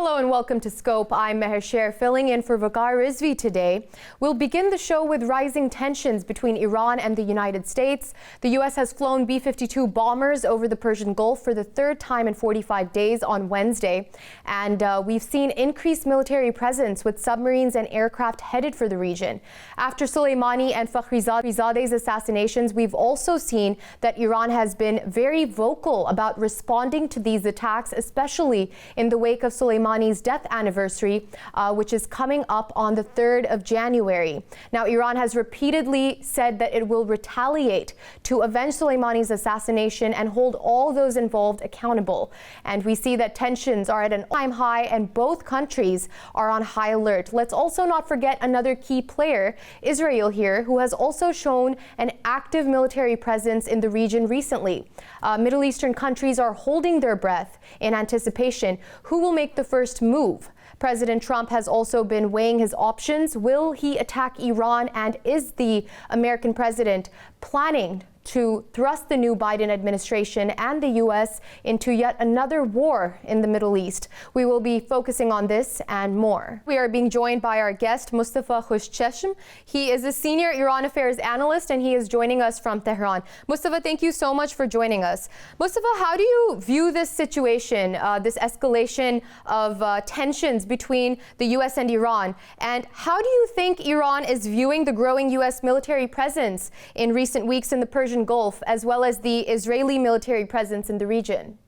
Hello and welcome to Scope. I'm Maciej, filling in for Waqar Rizvi today. We'll begin the show with rising tensions between Iran and the United States. The U.S. has flown B-52 bombers over the Persian Gulf for the third time in 45 days on Wednesday. And we've seen increased military presence with submarines and aircraft headed for the region. After Soleimani and Fakhrizade's assassinations, we've also seen that Iran has been very vocal about responding to these attacks, especially in the wake of Soleimani's death anniversary, which is coming up on the 3rd of January. Now, Iran has repeatedly said that it will retaliate to avenge Soleimani's assassination and hold all those involved accountable. And we see that tensions are at an all-time high and both countries are on high alert. Let's also not forget another key player, Israel here, who has also shown an active military presence in the region recently. Middle Eastern countries are holding their breath in anticipation. Who will make the first move? President Trump has also been weighing his options. Will he attack Iran? And is the American president planning to thrust the new Biden administration and the U.S. into yet another war in the Middle East? We will be focusing on this and more. We are being joined by our guest, Mostapha Khoshcheshm. He is a senior Iran affairs analyst and he is joining us from Tehran. Mostapha, thank you so much for joining us. Mostapha, how do you view this situation, this escalation of tensions between the U.S. and Iran? And how do you think Iran is viewing the growing U.S. military presence in recent weeks in the Persian Gulf, as well as the Israeli military presence in the region?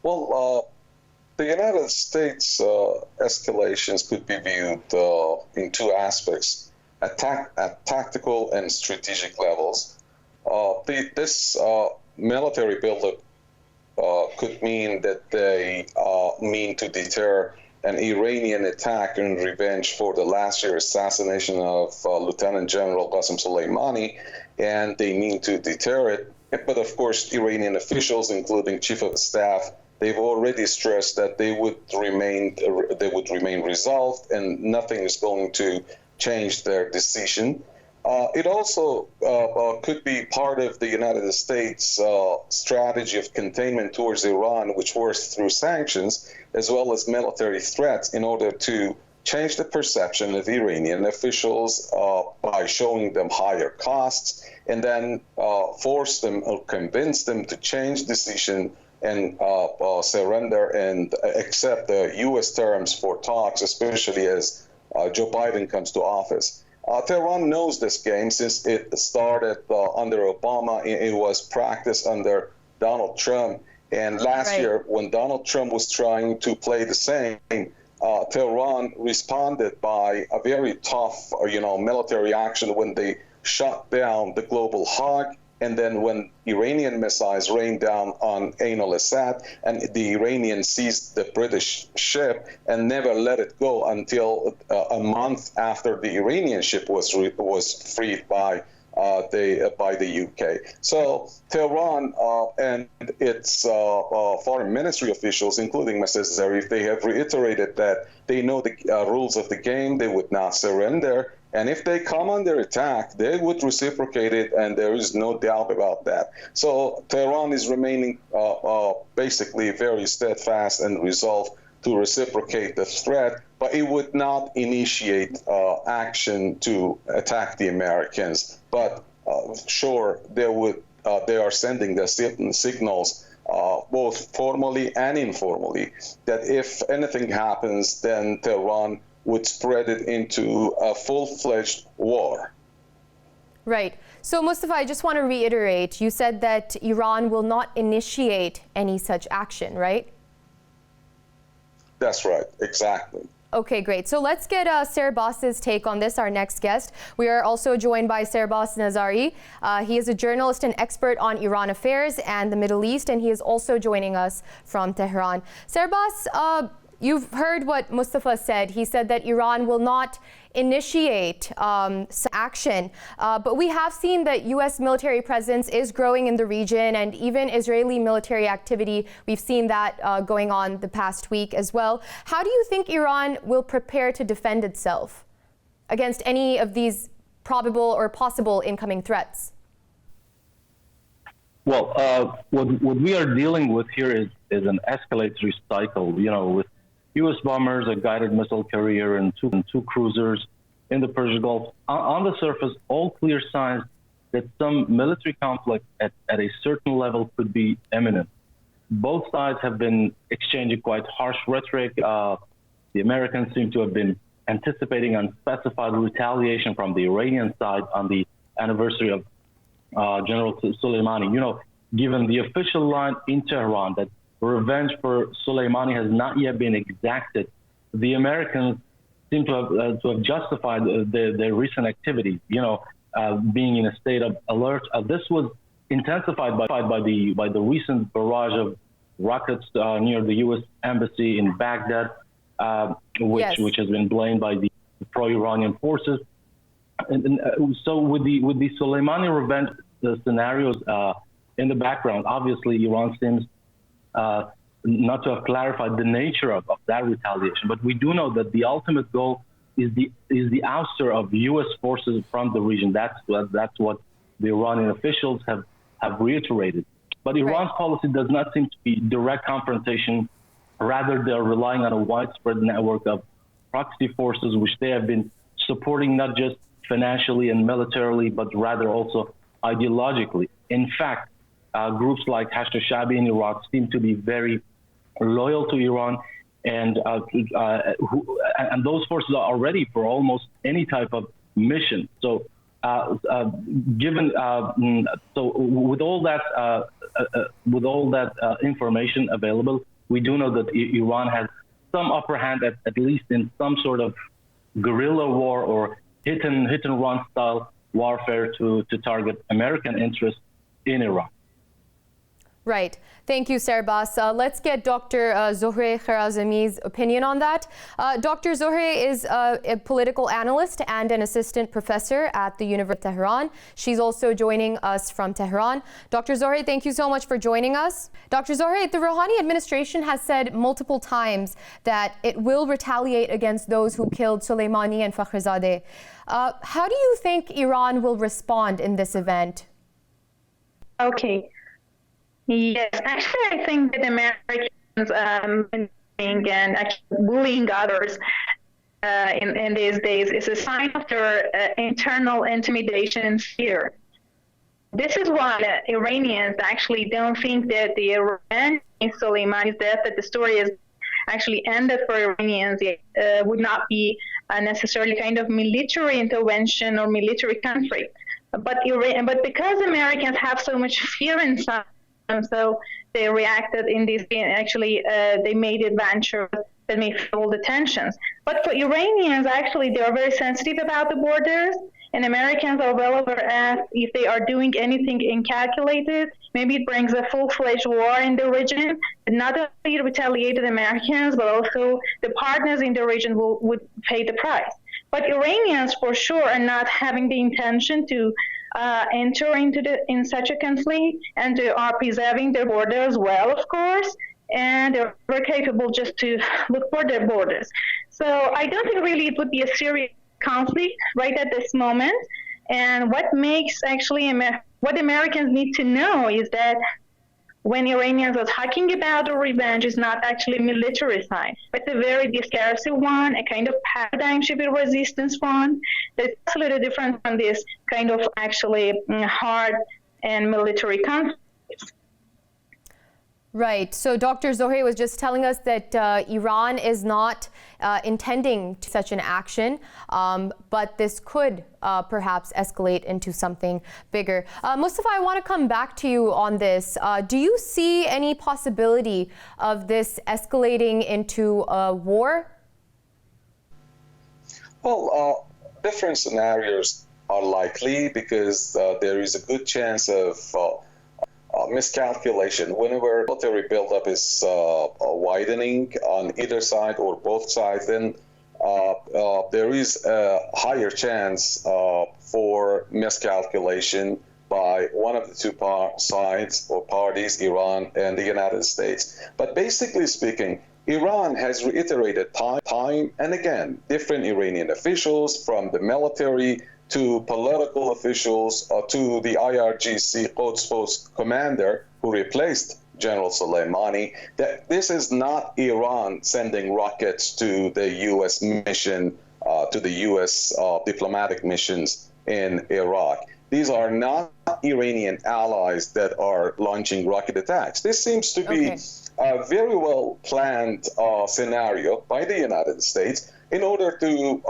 Well, the United States escalations could be viewed in two aspects, at tactical and strategic levels. This military buildup could mean that they mean to deter an Iranian attack in revenge for the last year assassination of Lieutenant General Qasem Soleimani, and they mean to deter it. But of course, Iranian officials, including Chief of Staff, they've already stressed that they would remain resolved, and nothing is going to change their decision. It also could be part of the United States strategy of containment towards Iran, which works through sanctions, as well as military threats, in order to change the perception of Iranian officials by showing them higher costs, and then force them or convince them to change decision and surrender and accept the U.S. terms for talks, especially as Joe Biden comes to office. Tehran knows this game since it started under Obama. It was practiced under Donald Trump. And last year, when Donald Trump was trying to play the same, Tehran responded by a very tough, military action when they shut down the global hawk. And then when Iranian missiles rained down on Ain al-Assad, and the Iranians seized the British ship and never let it go until a month after the Iranian ship was freed by the UK. So Tehran and its foreign ministry officials, including Mrs. Zarif, they have reiterated that they know the rules of the game. They would not surrender. And if they come under attack, they would reciprocate it, and there is no doubt about that. So Tehran is remaining basically very steadfast and resolved to reciprocate the threat, but it would not initiate action to attack the Americans. But sure, they are sending the signals, both formally and informally, that if anything happens, then Tehran would spread it into a full-fledged war. Right. So, Mostapha, I just want to reiterate, you said that Iran will not initiate any such action, right? That's right, exactly. Okay, great. So let's get Sabras' take on this, our next guest. We are also joined by Sabras Nazari. He is a journalist and expert on Iran affairs and the Middle East, and he is also joining us from Tehran. Sabras, you've heard what Mostapha said. He said that Iran will not initiate action, but we have seen that U.S. military presence is growing in the region, and even Israeli military activity. We've seen that going on the past week as well. How do you think Iran will prepare to defend itself against any of these probable or possible incoming threats? What we are dealing with here is an escalatory cycle, with U.S. bombers, a guided missile carrier, and two cruisers in the Persian Gulf. On the surface, all clear signs that some military conflict at a certain level could be imminent. Both sides have been exchanging quite harsh rhetoric. The Americans seem to have been anticipating unspecified retaliation from the Iranian side on the anniversary of General Soleimani. Given the official line in Tehran that revenge for Soleimani has not yet been exacted, the Americans seem to have justified their recent activities, being in a state of alert. This was intensified by the recent barrage of rockets near the U.S. embassy in Baghdad, which has been blamed by the pro-Iranian forces. And so with the Soleimani revenge scenarios in the background, obviously Iran seems not to have clarified the nature of that retaliation. But we do know that the ultimate goal is the ouster of U.S. forces from the region. That's what the Iranian officials have reiterated. But Iran's policy does not seem to be direct confrontation. Rather, they're relying on a widespread network of proxy forces, which they have been supporting not just financially and militarily, but rather also ideologically. In fact, groups like Hashd Shabi in Iraq seem to be very loyal to Iran, and those forces are ready for almost any type of mission. So, with all that information available, we do know that Iran has some upper hand, at least in some sort of guerrilla war or hit and run style warfare to target American interests in Iran. Right. Thank you, Sabras. Let's get Dr. Zohre Kharazmi's opinion on that. Dr. Zohre is a political analyst and an assistant professor at the University of Tehran. She's also joining us from Tehran. Dr. Zohre, thank you so much for joining us. Dr. Zohre, the Rouhani administration has said multiple times that it will retaliate against those who killed Soleimani and Fakhrizadeh. How do you think Iran will respond in this event? Okay. Yes, actually, I think that Americans and actually bullying others in these days is a sign of their internal intimidation and fear. This is why Iranians actually don't think that the Iran in Soleimani's death, that the story is actually ended for Iranians, would not be necessarily kind of military intervention or military conflict. But because Americans have so much fear inside, so they reacted in this, actually they made adventures that may fuel the tensions. But for Iranians, actually, they are very sensitive about the borders, and Americans are well aware as if they are doing anything incalculated, maybe it brings a full-fledged war in the region. Not only retaliated Americans, but also the partners in the region would pay the price. But Iranians, for sure, are not having the intention to enter in such a conflict, and they are preserving their borders well, of course, and they're very capable just to look for their borders. So I don't think really it would be a serious conflict right at this moment. And what makes actually what Americans need to know is that when Iranians are talking about a revenge, it's not actually military side. It's a very discursive one, a kind of paradigm shift resistance one that's absolutely different from this kind of actually hard and military conflict. Right. So Dr. Zohre was just telling us that Iran is not intending such an action, but this could perhaps escalate into something bigger. Mostapha, I want to come back to you on this. Do you see any possibility of this escalating into a war? Well, different scenarios are likely because there is a good chance of miscalculation. Whenever military buildup is widening on either side or both sides, then there is a higher chance for miscalculation by one of the two sides or parties, Iran and the United States. But basically speaking, Iran has reiterated time and again, different Iranian officials from the military to political officials, to the IRGC Quds Post commander who replaced General Soleimani, that this is not Iran sending rockets to the U.S. mission, to the U.S. Diplomatic missions in Iraq. These are not Iranian allies that are launching rocket attacks. This seems to be a very well planned scenario by the United States in order to,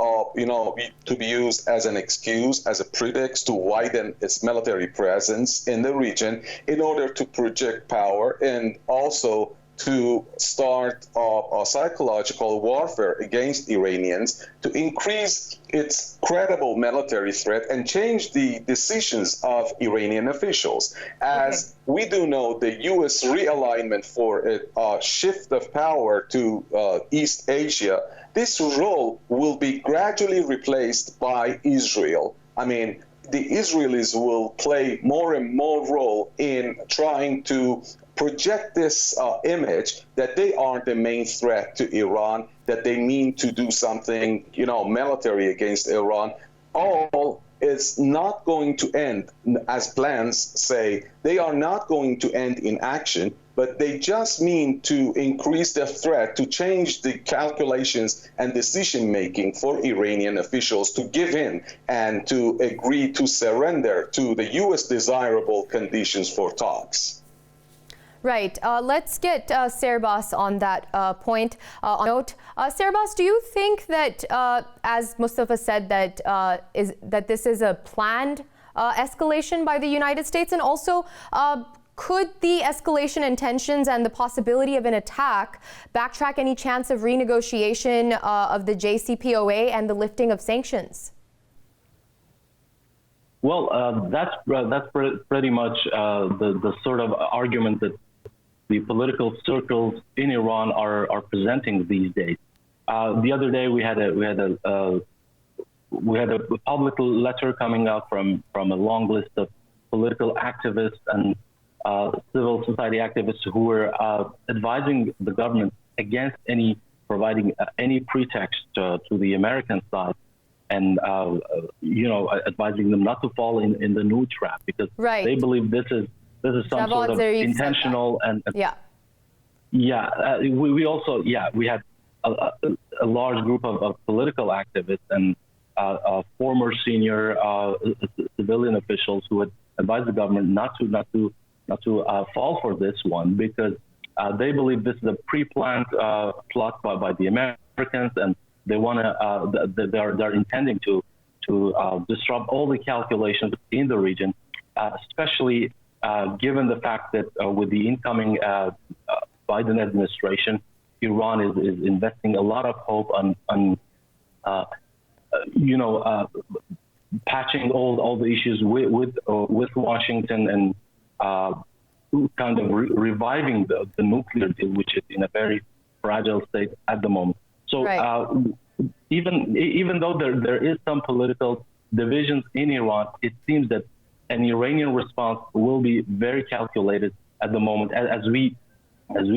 to be used as an excuse, as a pretext to widen its military presence in the region in order to project power and also to start a psychological warfare against Iranians to increase its credible military threat and change the decisions of Iranian officials. As we do know, the U.S. realignment for a shift of power to East Asia, this role will be gradually replaced by Israel. I mean, the Israelis will play more and more role in trying to project this image that they are the main threat to Iran, that they mean to do something, military against Iran. All is not going to end, as plans say, they are not going to end in action, but they just mean to increase the threat, to change the calculations and decision-making for Iranian officials to give in and to agree to surrender to the U.S. desirable conditions for talks. Right. Let's get Sabras on that point. Note, Sabras, do you think that, as Mostapha said, that this is a planned escalation by the United States, and also could the escalation in tensions and the possibility of an attack backtrack any chance of renegotiation of the JCPOA and the lifting of sanctions? Well, that's pretty much the sort of argument that the political circles in Iran are presenting these days. The other day we had a public letter coming out from a long list of political activists and civil society activists who were advising the government against providing any pretext to the American side, and advising them not to fall in the new trap, because they believe this is some sort of intentional and we also we had a large group of political activists and former senior civilian officials who had advised the government not to fall for this one, because they believe this is a pre-planned plot by the Americans, and they want to they're intending to disrupt all the calculations in the region, especially given the fact that with the incoming Biden administration, Iran is investing a lot of hope on patching all the issues with Washington and kind of reviving the nuclear deal, which is in a very fragile state at the moment. So even though there is some political divisions in Iran, it seems that an Iranian response will be very calculated at the moment, as we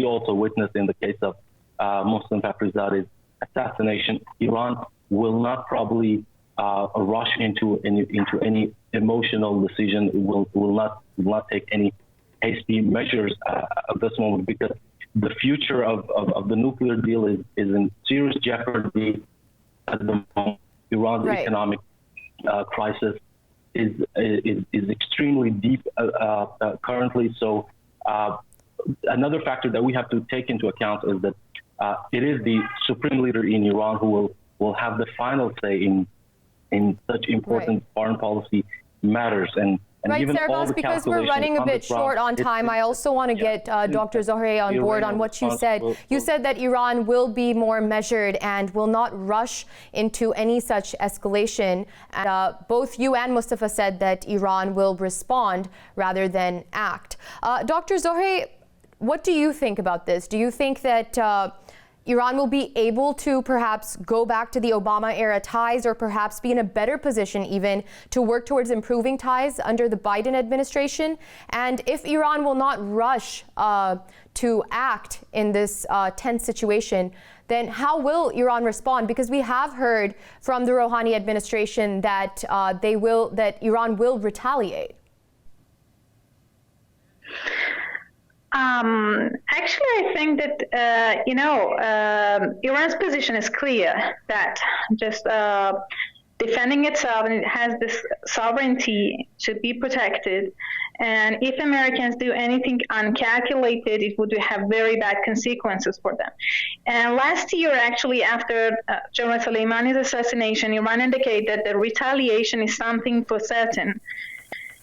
also witnessed in the case of Mostapha's assassination. Iran will not probably rush into any emotional decision. Will not take any hasty measures at this moment, because the future of the nuclear deal is in serious jeopardy at the moment. Iran's economic crisis is extremely deep currently. So another factor that we have to take into account is that it is the supreme leader in Iran who will have the final say in such important foreign policy matters. And given all the because we're running a bit short on time, I also want to get Dr. Zohre on board on what you said. You said that Iran will be more measured and will not rush into any such escalation. And, both you and Mostapha said that Iran will respond rather than act. Dr. Zohre, what do you think about this? Do you think that Iran will be able to perhaps go back to the Obama-era ties, or perhaps be in a better position even to work towards improving ties under the Biden administration? And if Iran will not rush to act in this tense situation, then how will Iran respond? Because we have heard from the Rouhani administration that Iran will retaliate. Actually, I think that, Iran's position is clear that just defending itself, and it has this sovereignty to be protected. And if Americans do anything uncalculated, it would have very bad consequences for them. And last year, actually, after General Soleimani's assassination, Iran indicated that retaliation is something for certain.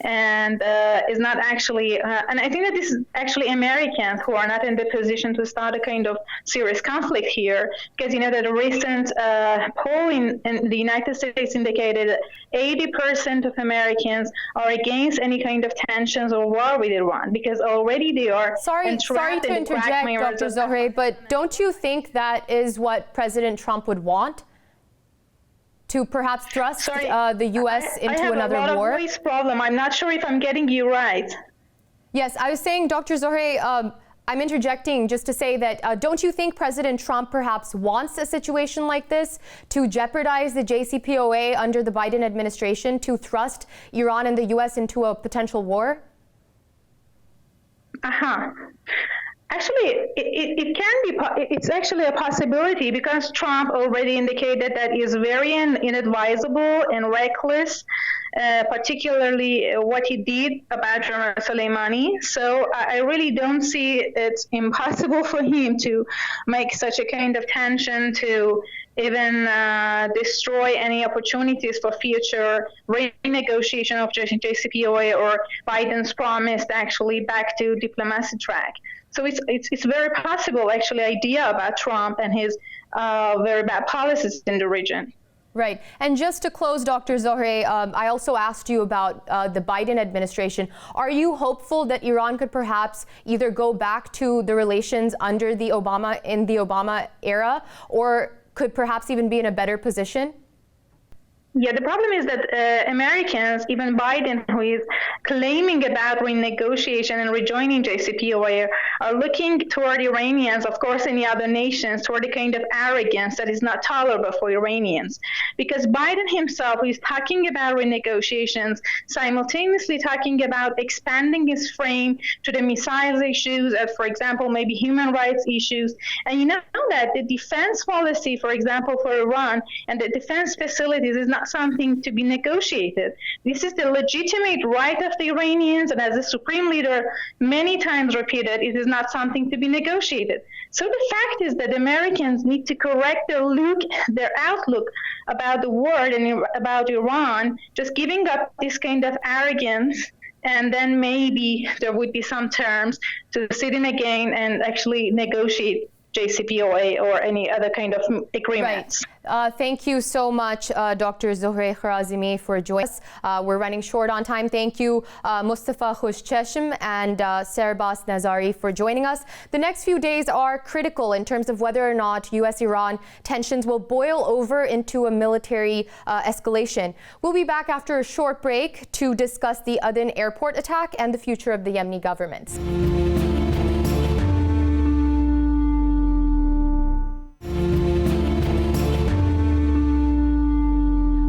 And is not actually, and I think that this is actually Americans who are not in the position to start a kind of serious conflict here, because that a recent poll in the United States indicated that 80% of Americans are against any kind of tensions or war with Iran, because already they are sorry to interject, Dr. Zohre, but don't you think that is what President Trump would want? To perhaps thrust the U.S. into another war? I have a lot of voice problem. I'm not sure if I'm getting you right. Yes, I was saying, Dr. Zohre, I'm interjecting just to say that don't you think President Trump perhaps wants a situation like this to jeopardize the JCPOA under the Biden administration, to thrust Iran and the U.S. into a potential war? Actually, it can be. It's actually a possibility, because Trump already indicated that he is very inadvisable and reckless, particularly what he did about General Soleimani. So I really don't see it's impossible for him to make such a kind of tension to even destroy any opportunities for future renegotiation of JCPOA or Biden's promise actually back to diplomacy track. So it's very possible, actually, idea about Trump and his very bad policies in the region. Right. And just to close, Dr. Zohre, I also asked you about the Biden administration. Are you hopeful that Iran could perhaps either go back to the relations under the Obama era, or could perhaps even be in a better position? Yeah, the problem is that Americans, even Biden, who is claiming about renegotiation and rejoining JCPOA, are looking toward Iranians, of course, any other nations, toward a kind of arrogance that is not tolerable for Iranians. Because Biden himself, who is talking about renegotiations, simultaneously talking about expanding his frame to the missiles issues, as, for example, maybe human rights issues. And you know that the defense policy, for example, for Iran and the defense facilities is not something to be negotiated. This is the legitimate right of the Iranians, and as the Supreme Leader many times repeated, it is not something to be negotiated. So the fact is that Americans need to correct their outlook about the world and about Iran, just giving up this kind of arrogance, and then maybe there would be some terms to sit in again and actually negotiate JCPOA or any other kind of agreements. Right. Thank you so much, Dr. Zohre Kharazmi, for joining us. We're running short on time. Thank you, Mostapha Khoshcheshm and Sabras Nazari, for joining us. The next few days are critical in terms of whether or not U.S. Iran tensions will boil over into a military escalation. We'll be back after a short break to discuss the Aden Airport attack and the future of the Yemeni government.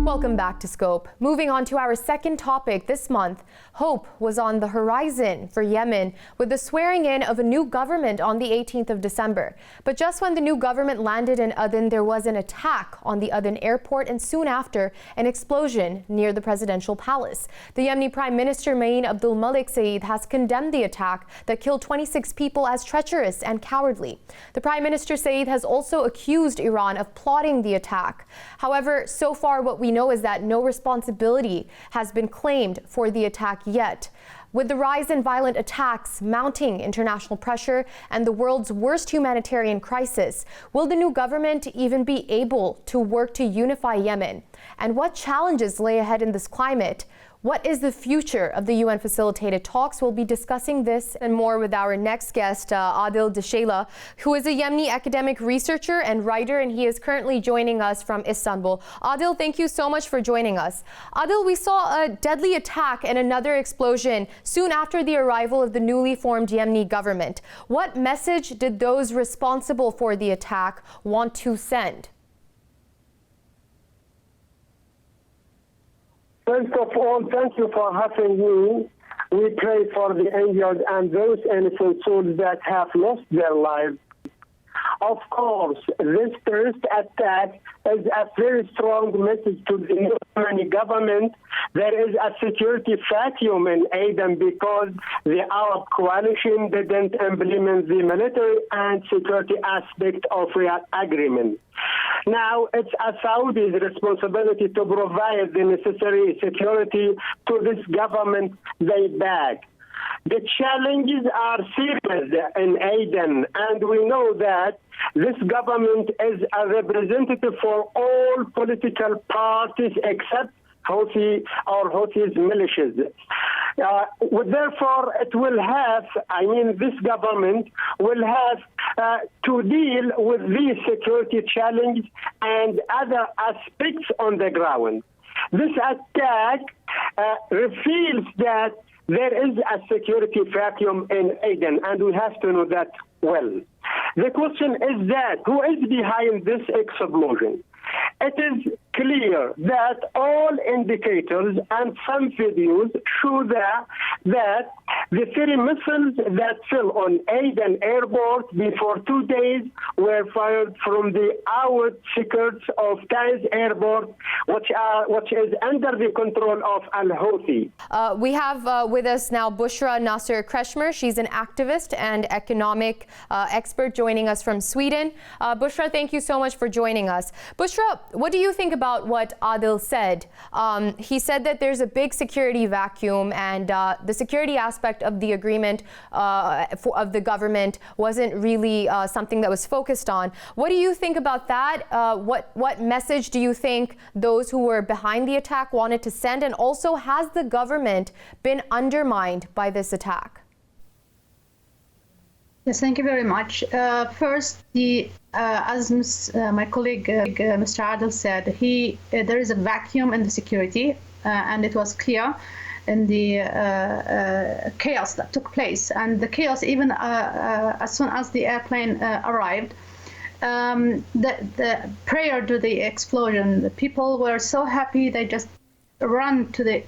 Welcome back to Scope. Moving on to our second topic this month, hope was on the horizon for Yemen with the swearing in of a new government on the 18th of December. But just when the new government landed in Aden, there was an attack on the Aden airport, and soon after, an explosion near the presidential palace. The Yemeni Prime Minister Main Abdul Malik Saeed has condemned the attack that killed 26 people as treacherous and cowardly. The Prime Minister Saeed has also accused Iran of plotting the attack. However, so far what we know is that no responsibility has been claimed for the attack yet. With the rise in violent attacks, mounting international pressure, and the world's worst humanitarian crisis, will the new government even be able to work to unify Yemen? And what challenges lay ahead in this climate? What is the future of the UN-facilitated talks? We'll be discussing this and more with our next guest, Adel Dashela, who is a Yemeni academic researcher and writer, and he is currently joining us from Istanbul. Adel, thank you so much for joining us. Adel, we saw a deadly attack and another explosion soon after the arrival of the newly formed Yemeni government. What message did those responsible for the attack want to send? First of all, thank you for having me. We pray for the injured and those innocent souls that have lost their lives. Of course, this terrorist attack is a very strong message to the Yemeni government. There is a security vacuum in Aden because the Arab coalition didn't implement the military and security aspect of the agreement. Now, it's a Saudi's responsibility to provide the necessary security to this government they back. The challenges are serious in Aden, and we know that this government is a representative for all political parties except Houthi or Houthis militias. Therefore, it will have, this government will have to deal with these security challenges and other aspects on the ground. This attack reveals that there is a security vacuum in Aden, and we have to know that well. The question is that who is behind this explosion? It is clear that all indicators and some videos show that the three missiles that fell on Aden Airport before 2 days were fired from the outskirts of Taiz Airport, which is under the control of Al-Houthi. We have with us now Bushra Nasr Kretschmer. She's an activist and economic expert joining us from Sweden. Bushra, thank you so much for joining us. Bushra, what do you think about what Adel said? He said that there's a big security vacuum and the security aspect of the agreement of the government wasn't really something that was focused on. What do you think about that? What message do you think those who were behind the attack wanted to send? And also, has the government been undermined by this attack? Yes, thank you very much. First, as my colleague Mr. Adel said, there is a vacuum in the security, and it was clear in the chaos that took place. And the chaos, even as soon as the airplane arrived, prior to the explosion, the people were so happy they just ran to the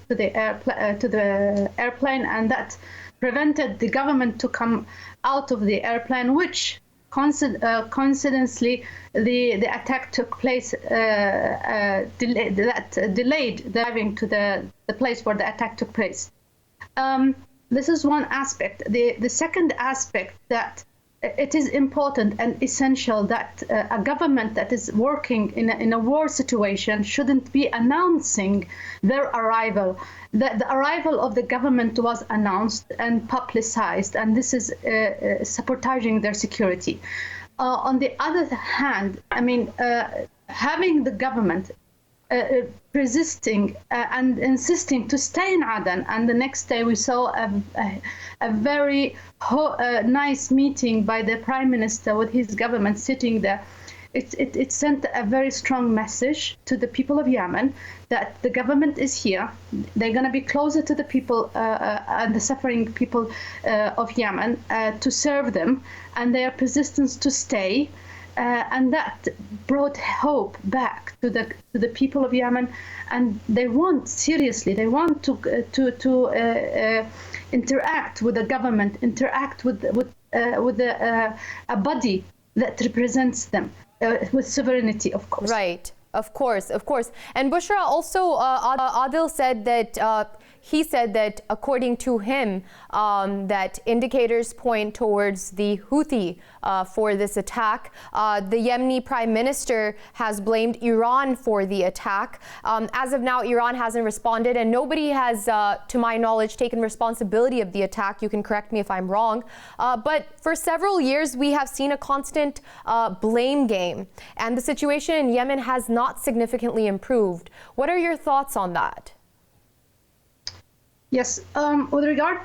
airplane, and that prevented the government to come out of the airplane, which coincidentally the attack took place, delayed driving to the place where the attack took place. This is one aspect. The second aspect, that it is important and essential that a government that is working in a war situation shouldn't be announcing their arrival. The arrival of the government was announced and publicized, and this is sabotaging their security. On the other hand, having the government persisting and insisting to stay in Aden, and the next day we saw a very nice meeting by the Prime Minister with his government sitting there. It sent a very strong message to the people of Yemen that the government is here. They're going to be closer to the people and the suffering people of Yemen to serve them, and their persistence to stay. And that brought hope back to the people of Yemen, and they want to interact with the government, interact with a body that represents them with sovereignty, of course. Right. Of course. And Bushra, also Adel said that he said that according to him, that indicators point towards the Houthi for this attack. The Yemeni Prime Minister has blamed Iran for the attack. As of now, Iran hasn't responded, and nobody has, to my knowledge, taken responsibility of the attack. You can correct me if I'm wrong. But for several years, we have seen a constant blame game, and the situation in Yemen has not significantly improved. What are your thoughts on that? Yes, with regard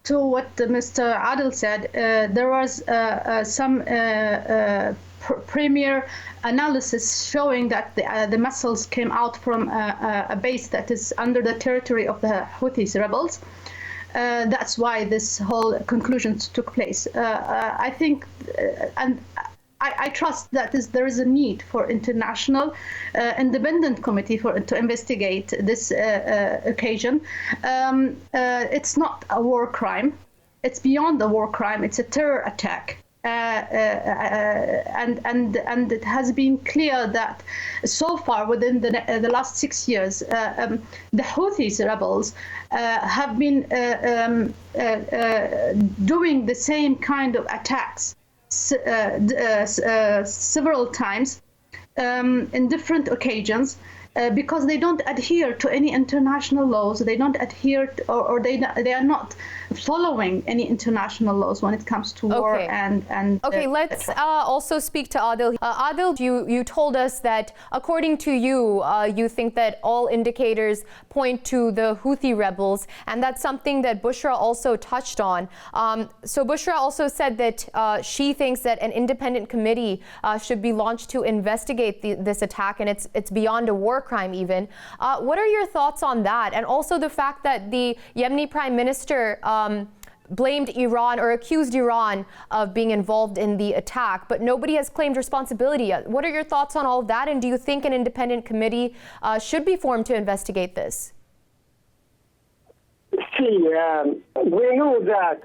to what Mr. Adel said, there was some premier analysis showing that the missiles came out from a base that is under the territory of the Houthis rebels. That's why this whole conclusion took place. I think, and I trust that there is a need for international independent committee to investigate this occasion. It's not a war crime. It's beyond a war crime. It's a terror attack. And it has been clear that so far within the last 6 years, the Houthis rebels have been doing the same kind of attacks several times in different occasions. Because they don't adhere to any international laws, they don't adhere to, or they are not following any international laws when it comes to war and okay, let's also speak to Adel. Adel, you told us that according to you, you think that all indicators point to the Houthi rebels, and that's something that Bushra also touched on. So Bushra also said that she thinks that an independent committee should be launched to investigate this attack, and it's beyond a war crime even. What are your thoughts on that? And also the fact that the Yemeni Prime Minister blamed Iran or accused Iran of being involved in the attack, but nobody has claimed responsibility yet. What are your thoughts on all of that? And do you think an independent committee should be formed to investigate this? See, we know that,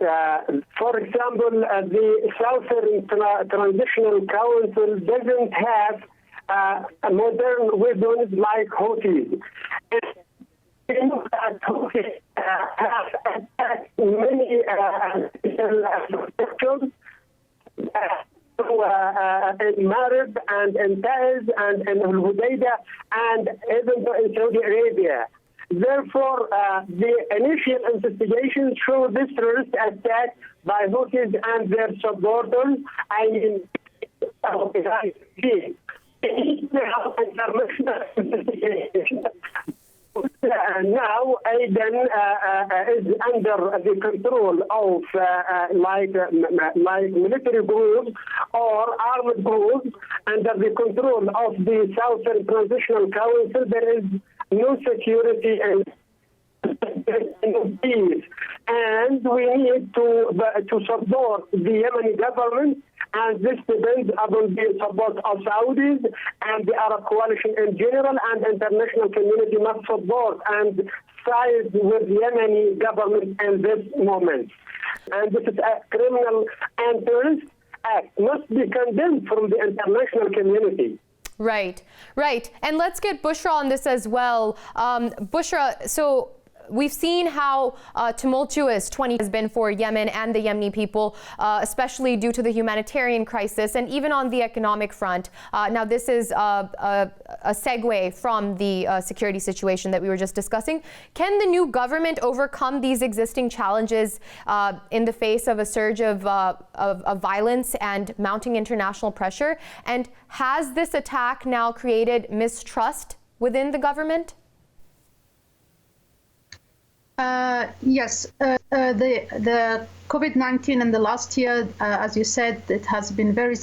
for example, the Southern Transitional Council doesn't have modern weapons like Houthis. We know that Houthis have attacked many sectors in Marib and in Taiz and in Al-Hudaydah and even in Saudi Arabia. Therefore, the initial investigations show this terrorist attack by Houthis and their supporters. I mean, international investigation. Now, Aden is under the control of like military groups or armed groups under the control of the Southern Transitional Council. There is no security and peace, and we need to support the Yemeni government. And this depends upon the support of Saudis and the Arab coalition in general, and international community must support and side with the Yemeni government in this moment. And this is a criminal and terrorist act, must be condemned from the international community. Right, right. And let's get Bushra on this as well. Bushra, so we've seen how tumultuous 20 has been for Yemen and the Yemeni people, especially due to the humanitarian crisis and even on the economic front. Now, this is a segue from the security situation that we were just discussing. Can the new government overcome these existing challenges in the face of a surge of violence and mounting international pressure? And has this attack now created mistrust within the government? Yes, the COVID-19 in the last year, as you said, it has been very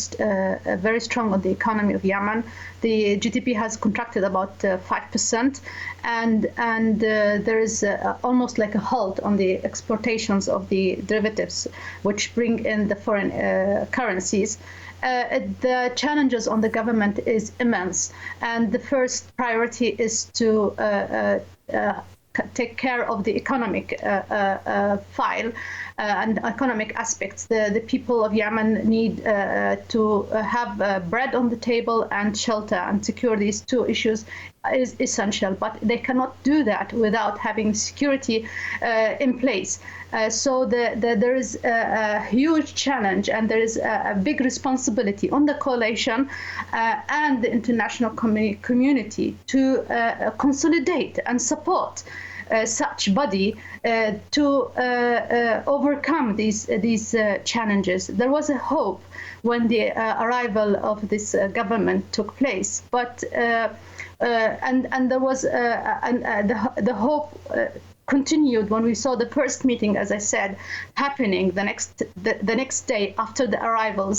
strong on the economy of Yemen. The GDP has contracted about 5%, and there is almost like a halt on the exportations of the derivatives, which bring in the foreign currencies. The challenges on the government is immense, and the first priority is to take care of the economic file and economic aspects. The people of Yemen need to have bread on the table, and shelter and secure. These two issues is essential, but they cannot do that without having security in place. So there is a huge challenge, and there is a big responsibility on the coalition and the international community to consolidate and support such body to overcome these challenges. There was a hope when the arrival of this government took place, but and there was the hope continued when we saw the first meeting, as I said, happening the next day after the arrival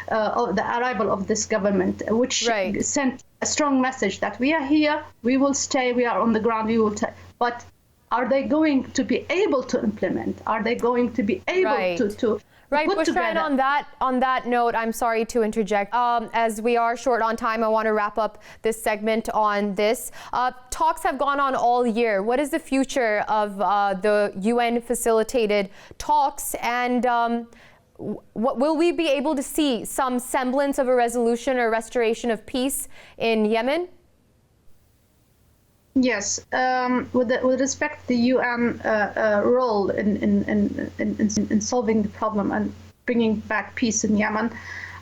of this government, which sent a strong message that we are here, we will stay, we are on the ground, we will. But are they going to be able to implement? Are they going to be able to Right, put Bushra, together? and on that note, I'm sorry to interject. As we are short on time, I want to wrap up this segment on this. Talks have gone on all year. What is the future of the UN-facilitated talks, and what, will we be able to see some semblance of a resolution or restoration of peace in Yemen? Yes, with respect to the UN role in solving the problem and bringing back peace in Yemen,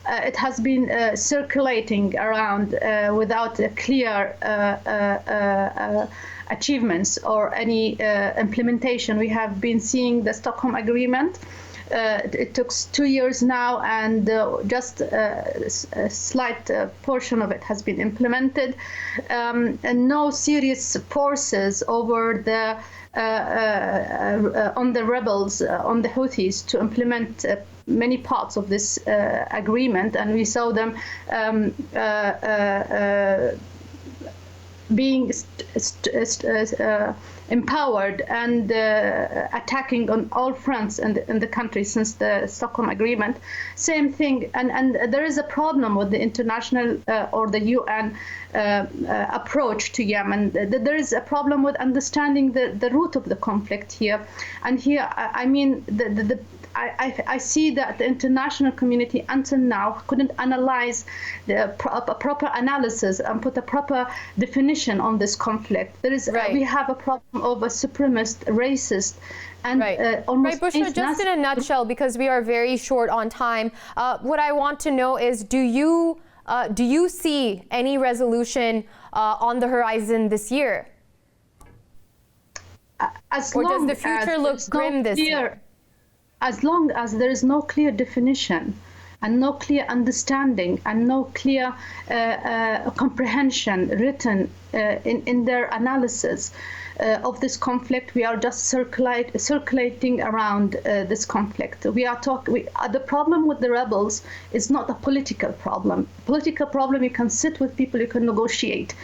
it has been circulating around without a clear achievements or any implementation. We have been seeing the Stockholm Agreement. It took 2 years now, and just a slight portion of it has been implemented, and no serious forces over the on the rebels, on the Houthis, to implement many parts of this agreement, and we saw them being empowered and attacking on all fronts in the country since the Stockholm Agreement. Same thing, and there is a problem with the international or the UN approach to Yemen. There is a problem with understanding the root of the conflict here. And here, I mean, I see that the international community until now couldn't analyze the proper analysis and put a proper definition on this conflict. There is we have a problem of a supremacist, racist, and almost Bushra, just in a nutshell, because we are very short on time, what I want to know is, do you see any resolution on the horizon this year? Or does the future look grim this year? As long as there is no clear definition and no clear understanding and no clear comprehension written in their analysis of this conflict, we are just circulating around this conflict. The problem with the rebels is not a political problem. Political problem, you can sit with people, you can negotiate.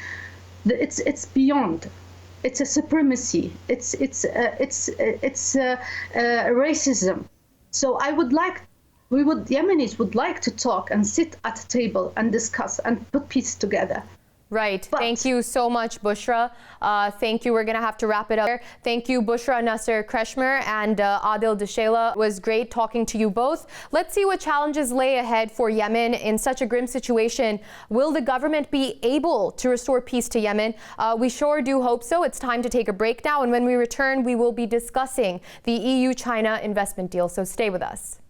It's beyond. It's a supremacy. It's racism. So Yemenis would like to talk and sit at a table and discuss and put peace together. Right. Thank you so much, Bushra. Thank you. We're going to have to wrap it up. Thank you, Bushra, Nasr, Kretschmer, and Adel, Dashela. It was great talking to you both. Let's see what challenges lay ahead for Yemen in such a grim situation. Will the government be able to restore peace to Yemen? We sure do hope so. It's time to take a break now. And when we return, we will be discussing the EU-China investment deal. So stay with us.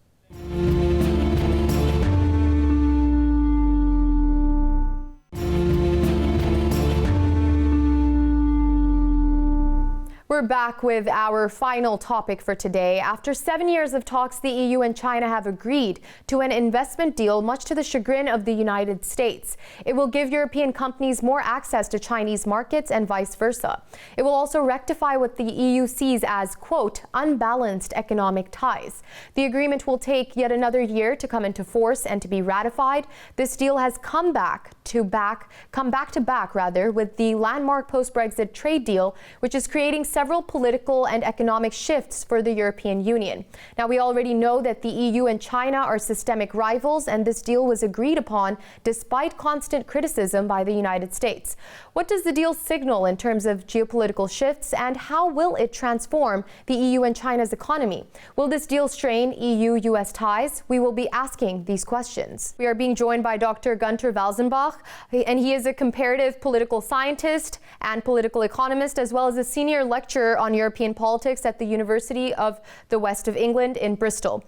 We're back with our final topic for today. After 7 years of talks, the EU and China have agreed to an investment deal, much to the chagrin of the United States. It will give European companies more access to Chinese markets and vice versa. It will also rectify what the EU sees as, quote, unbalanced economic ties. The agreement will take yet another year to come into force and to be ratified. This deal has come back to back with the landmark post-Brexit trade deal, which is creating several political and economic shifts for the European Union. Now, we already know that the EU and China are systemic rivals, and this deal was agreed upon despite constant criticism by the United States. What does the deal signal in terms of geopolitical shifts, and how will it transform the EU and China's economy? Will this deal strain EU-US ties? We will be asking these questions. We are being joined by Dr. Gunter Walzenbach, and he is a comparative political scientist and political economist, as well as a senior lecturer on European politics at the University of the West of England in Bristol.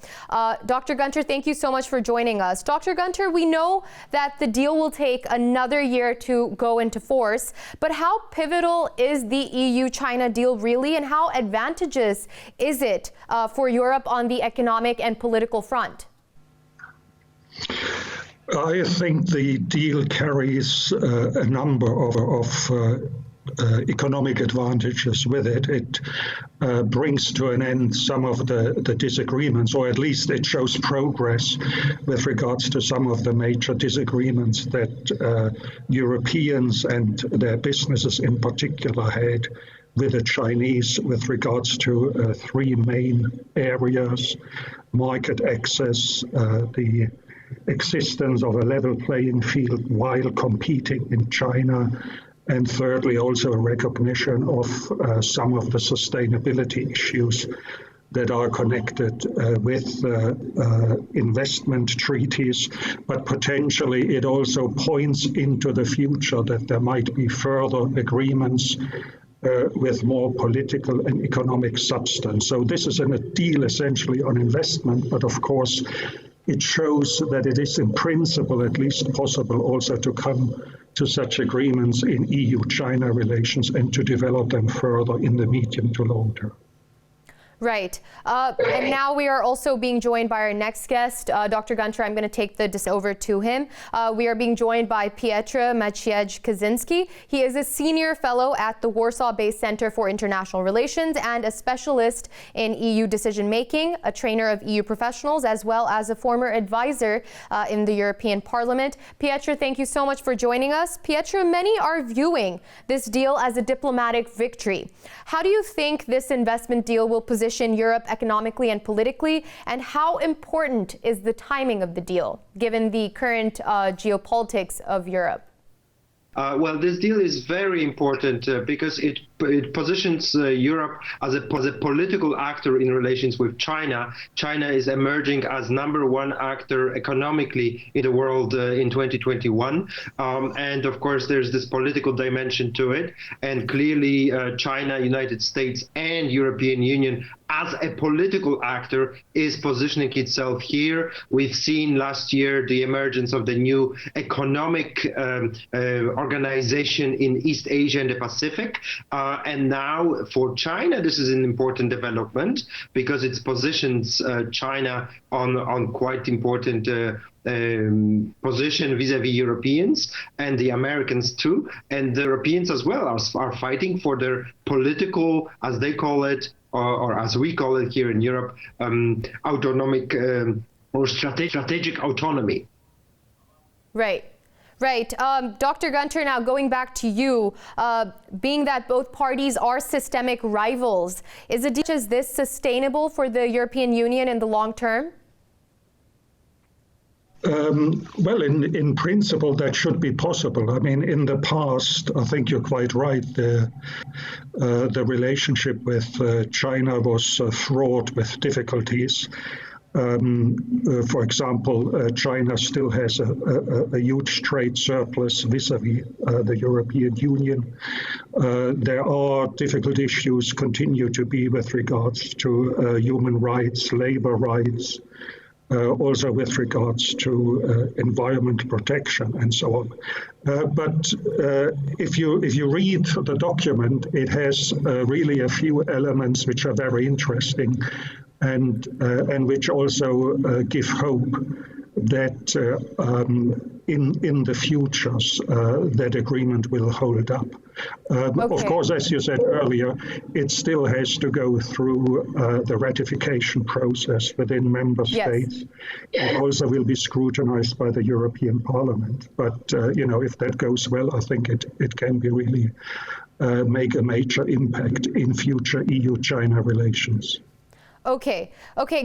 Dr. Gunter, thank you so much for joining us. Dr. Gunter, we know that the deal will take another year to go into force, but how pivotal is the EU-China deal really, and how advantageous is it for Europe on the economic and political front? I think the deal carries a number of economic advantages with it. It brings to an end some of the disagreements, or at least it shows progress with regards to some of the major disagreements that Europeans and their businesses in particular had with the Chinese with regards to three main areas: market access, the existence of a level playing field while competing in China, and thirdly, also a recognition of some of the sustainability issues that are connected with investment treaties, but potentially it also points into the future that there might be further agreements with more political and economic substance. So this is a deal essentially on investment, but of course it shows that it is in principle at least possible also to come to such agreements in EU-China relations and to develop them further in the medium to long term. Right. And now we are also being joined by our next guest, Dr. Gunter. I'm going to take this over to him. We are being joined by Piotr Maciej Kaczyński. He is a senior fellow at the Warsaw-based Center for International Relations and a specialist in EU decision-making, a trainer of EU professionals, as well as a former advisor in the European Parliament. Piotr, thank you so much for joining us. Piotr, many are viewing this deal as a diplomatic victory. How do you think this investment deal will position Europe economically and politically, and how important is the timing of the deal, given the current geopolitics of Europe? Well, this deal is very important because it positions Europe as a political actor in relations with China. China is emerging as #1 actor economically in the world in 2021. And of course, there's this political dimension to it. And clearly, China, United States, and European Union as a political actor is positioning itself here. We've seen last year the emergence of the new economic organization in East Asia and the Pacific. And now for China, this is an important development because it positions China on quite important position vis-a-vis Europeans and the Americans too. And the Europeans as well are fighting for their political, as they call it, or as we call it here in Europe, autonomic or strategic autonomy. Right. Right. Dr. Gunter, now going back to you, being that both parties are systemic rivals, is a deal as this sustainable for the European Union in the long term? Well, in principle, that should be possible. I mean, in the past, I think you're quite right. The relationship with China was fraught with difficulties. For example, China still has a huge trade surplus vis-a-vis the European Union. There are difficult issues continue to be with regards to human rights, labor rights, also with regards to environmental protection and so on. But if you read the document, it has really a few elements which are very interesting and which also give hope that in the futures that agreement will hold up. Okay. Of course, as you said earlier, it still has to go through the ratification process within member states. It also will be scrutinized by the European Parliament. But if that goes well, I think it can be really make a major impact in future EU-China relations. Okay.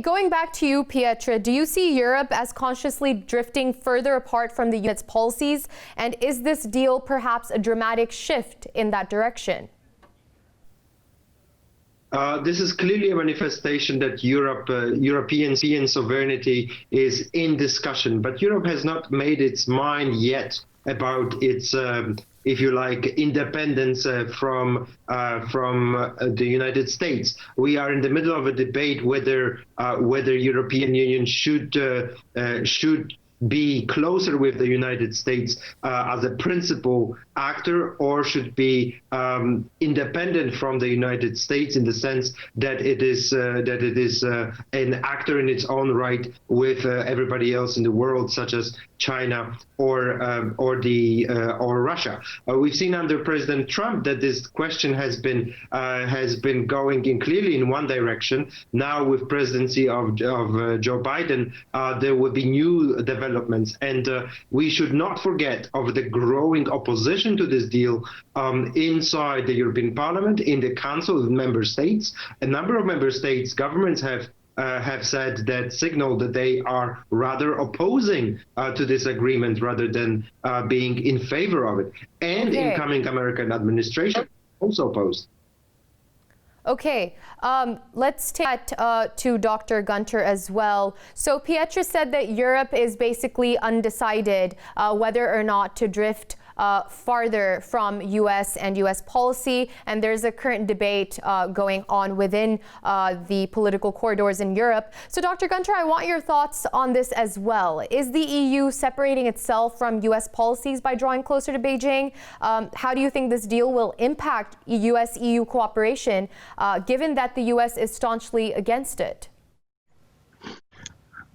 Going back to you, Piotr, do you see Europe as consciously drifting further apart from the unit's policies? And is this deal perhaps a dramatic shift in that direction? This is clearly a manifestation that European sovereignty is in discussion, but Europe has not made its mind yet about its, if you like, independence from the United States. We are in the middle of a debate whether European Union should be closer with the United States as a principal actor, or should be independent from the United States in the sense that it is an actor in its own right with everybody else in the world, such as China or Russia. We've seen under President Trump that this question has been going clearly in one direction. Now, with presidency of Joe Biden, there will be new developments developments. And we should not forget of the growing opposition to this deal inside the European Parliament, in the Council of Member States. A number of member states governments have said that signal that they are rather opposing to this agreement rather than being in favor of it. And incoming American administration also opposed. Okay, let's take that to Dr. Gunter as well. So Piotr said that Europe is basically undecided whether or not to drift farther from U.S. and U.S. policy, and there's a current debate going on within the political corridors in Europe. So Dr. Gunter, I want your thoughts on this as well. Is the EU separating itself from U.S. policies by drawing closer to Beijing? How do you think this deal will impact U.S.-EU cooperation, given that the U.S. is staunchly against it?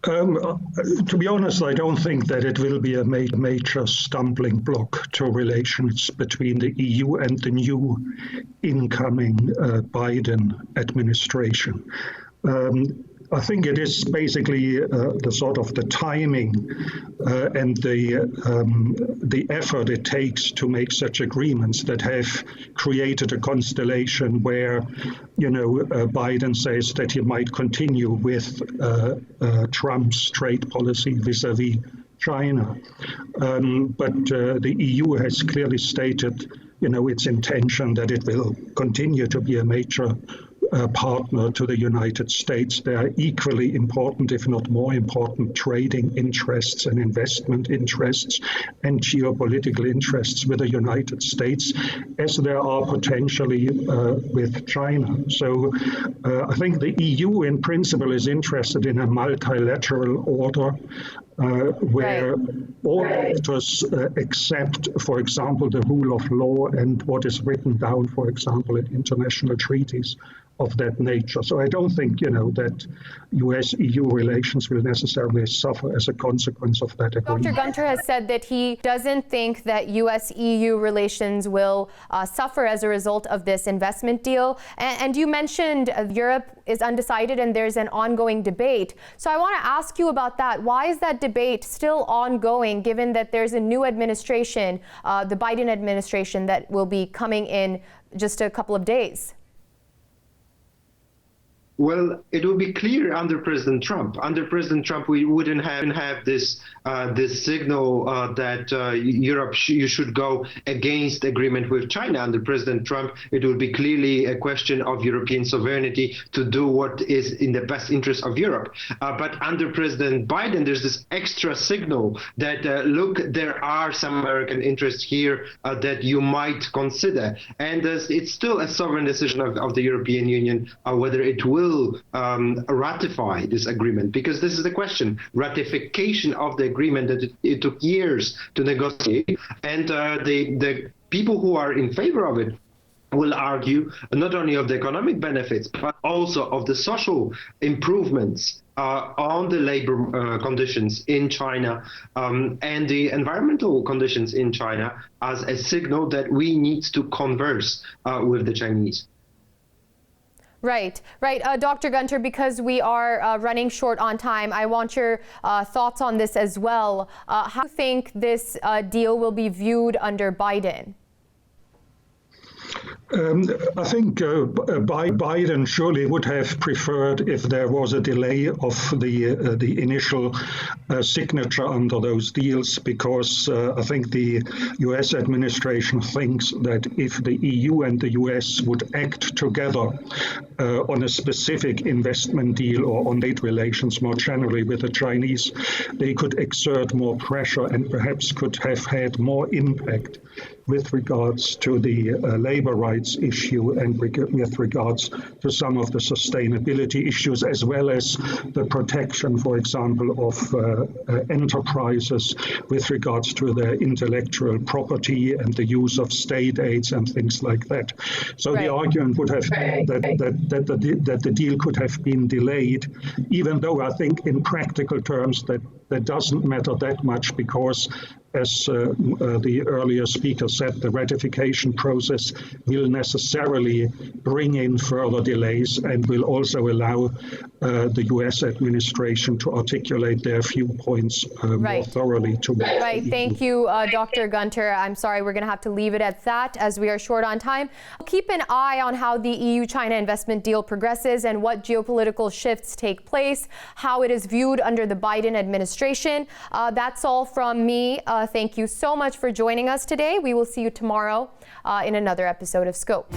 To be honest, I don't think that it will be a major stumbling block to relations between the EU and the new incoming Biden administration. I think it is basically the sort of the timing and the effort it takes to make such agreements that have created a constellation where, Biden says that he might continue with Trump's trade policy vis-a-vis China. But the EU has clearly stated, its intention that it will continue to be a major partner to the United States. There are equally important, if not more important, trading interests and investment interests and geopolitical interests with the United States, as there are potentially with China. So I think the EU in principle is interested in a multilateral order where all actors accept, for example, the rule of law and what is written down, for example, in international treaties of that nature. So I don't think, that U.S.-EU relations will necessarily suffer as a consequence of that agreement. Dr. Gunter has said that he doesn't think that U.S.-EU relations will suffer as a result of this investment deal. And you mentioned Europe is undecided and there's an ongoing debate. So I want to ask you about that. Why is that debate still ongoing, given that there's a new administration, the Biden administration, that will be coming in just a couple of days? Well, it will be clear under President Trump. Under President Trump, we wouldn't have this signal that Europe you should go against agreement with China. Under President Trump, it will be clearly a question of European sovereignty to do what is in the best interest of Europe. But under President Biden, there's this extra signal that look, there are some American interests here that you might consider, and it's still a sovereign decision of the European Union whether it will ratify this agreement, because this is the question. Ratification of the agreement that it took years to negotiate, and the people who are in favor of it will argue not only of the economic benefits, but also of the social improvements on the labor conditions in China and the environmental conditions in China, as a signal that we need to converse with the Chinese. Right. Dr. Gunter, because we are running short on time, I want your thoughts on this as well. How do you think this deal will be viewed under Biden? I think Biden surely would have preferred if there was a delay of the initial signature under those deals, because I think the U.S. administration thinks that if the EU and the U.S. would act together on a specific investment deal or on trade relations more generally with the Chinese, they could exert more pressure and perhaps could have had more impact with regards to the labor rights issue and with regards to some of the sustainability issues, as well as the protection, for example, of enterprises with regards to their intellectual property and the use of state aids and things like that. So the argument would have been that the deal could have been delayed, even though I think in practical terms that doesn't matter that much, because as the earlier speaker said, the ratification process will necessarily bring in further delays and will also allow the U.S. administration to articulate their viewpoints more thoroughly tomorrow. Right. Thank you, Dr. Gunter. I'm sorry, we're going to have to leave it at that as we are short on time. Keep an eye on how the EU-China investment deal progresses and what geopolitical shifts take place, how it is viewed under the Biden administration. That's all from me. Thank you so much for joining us today. We will see you tomorrow in another episode of Scope.